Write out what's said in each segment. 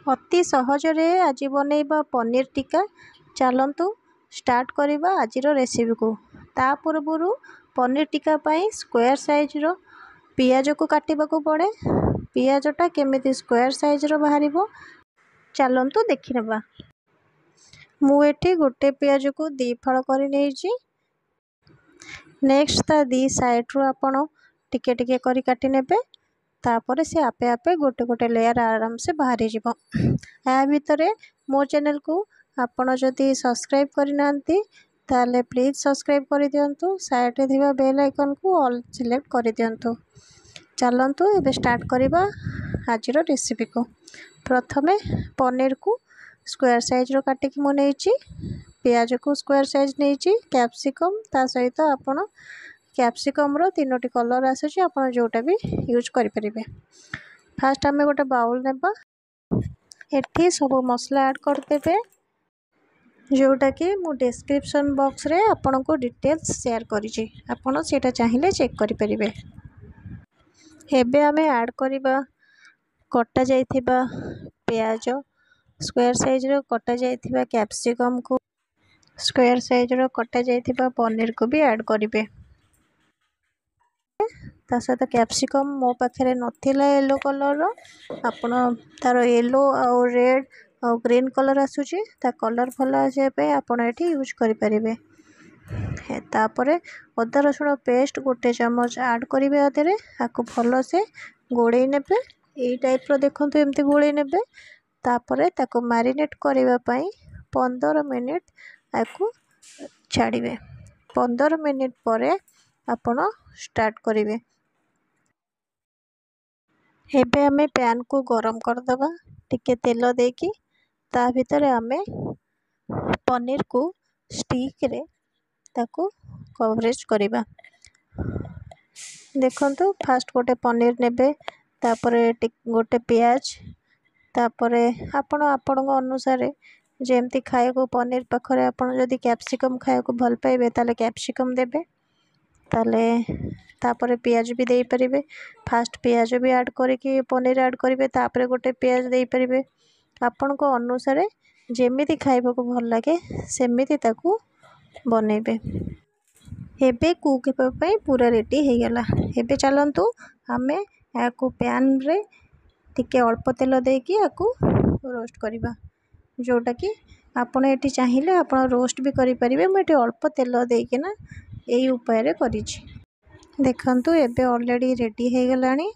अति सहजरे आज बनैबा पनीर टिक्का। चलतु स्टार्ट करवा आजिर रेसिपी को। ता पूर्व पनीर टिक्का पाई स्क्वायर साइज रो पियाज को काटिबा को पड़े। पियाजटा केमिति स्क्वायर साइज रो बाहरिबो चलतु देखि नेबा। मु एठी गोटे पियाज को दी फाड़ करि नेछि। नेक्स्ट ता दी साइड रो आपण टिके टिके करि काटि नेबे। तापर से आपे आपे गोटे गोटे लेयर आराम से बाहरी जीवो। या भितरे मो चैनल को आपण जदि सब्सक्राइब करिनांती ताले प्लीज सब्सक्राइब कर दियंतु। साइड रे थिबा बेल आइकन को ऑल सिलेक्ट कर दियंतु। चलंतु एबे स्टार्ट करिबा आजिर रेसिपी को। प्रथमे पनीर को स्क्वायर साइज रो काटि कि मो नेछि। प्याज को स्क्वायर साइज नेछि। कैप्सिकम ता सहित आपण कैप्सिकम रो तीनोटी कलर आसुची आपण जोटा भी यूज करि परिबे। फास्ट आमे गोटे बाउल नेबा। एठी सब मसला ऐड कर देबे जोटा कि मु डिस्क्रिप्शन बॉक्स रे आपण को डिटेल्स शेयर करिछि। आपण सेटा चाहिए चेक करि परिबे। एबे आमे ऐड करिबा कटा जाइथिबा प्याज, स्क्वायर साइज रो कटा जाइथिबा कैप्सिकम को, स्क्वायर साइज रो कटा जाइथिबा पनीर को भी ऐड करिबे। ता सहित कैप्सिकम मो पाखे नथिला येलो कलर रो आपण तार येलो और रेड और ग्रीन कलर आसुची ता कलर भल आसे पे आपण एठी यूज करि परिबे। तापरे अदा रसुण पेस्ट गोटे चम्मच ऐड करिवे। आदेरे आको भल से गोळेई नेबे। एई टाइप रो देखंतु एमती गोळेई नेबे। तापरे ताको मैरिनेट करिवा पई 15 मिनिट आको छाड़िबे। 15 मिनिट परे आपण स्टार्ट करिवे। एबे आमे पैन को गरम कर दबा टिके तेल देकी। ता भीतर आमे पनीर को स्टिक रे ताको कवरेज करिबा। देखंतु फास्ट गोटे पनीर नेबे। तापरे गोटे प्याज। तापरे आपण आपण अनुसार जेमती खाए को पनीर पाखरे आपण जदि कैप्सिकम खाए को भल पाइबे ताले कैप्सिकम देबे। ताले तापरे प्याज भी देई परिबे। फास्ट प्याज भी ऐड करिकि पनीर ऐड करिबे। तापरे गोटे प्याज देई परिबे। आपण को अनुसार जेमिति खाइबा को भल लागे सेमिति ताकू बनेबे। एबे कुक हेबा पई पूरा रेडी हे गेला। एबे चलंतु हमें याकू पैन रे टिके अल्प तेल देकी याकू रोस्ट करिबा। जोटा कि आपण एठी चाहिए आपण रोस्ट भी करि परिबे। म एठी अल्प तेल देकी ना एई उपाय रे करिछि। देखंतु एबे ऑलरेडी रेडी हे गेलानी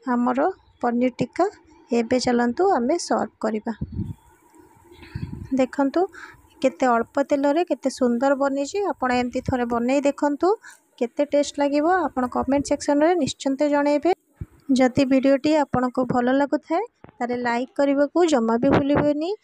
हमर पनीर टिक्का। एबे चलंतु आमे सर्व करिबा। देखंतु केते अल्प तेल रे केते सुंदर बनिछि। आपण एमती थरे बनै देखंतु केते टेस्ट लागिवो। आपण कमेंट सेक्शन रे निश्चिंत जणैबे। जदि वीडियोटी आपण को भल लागु थाए तारे लाइक करबा को जम्मा भी भूलिबेनी।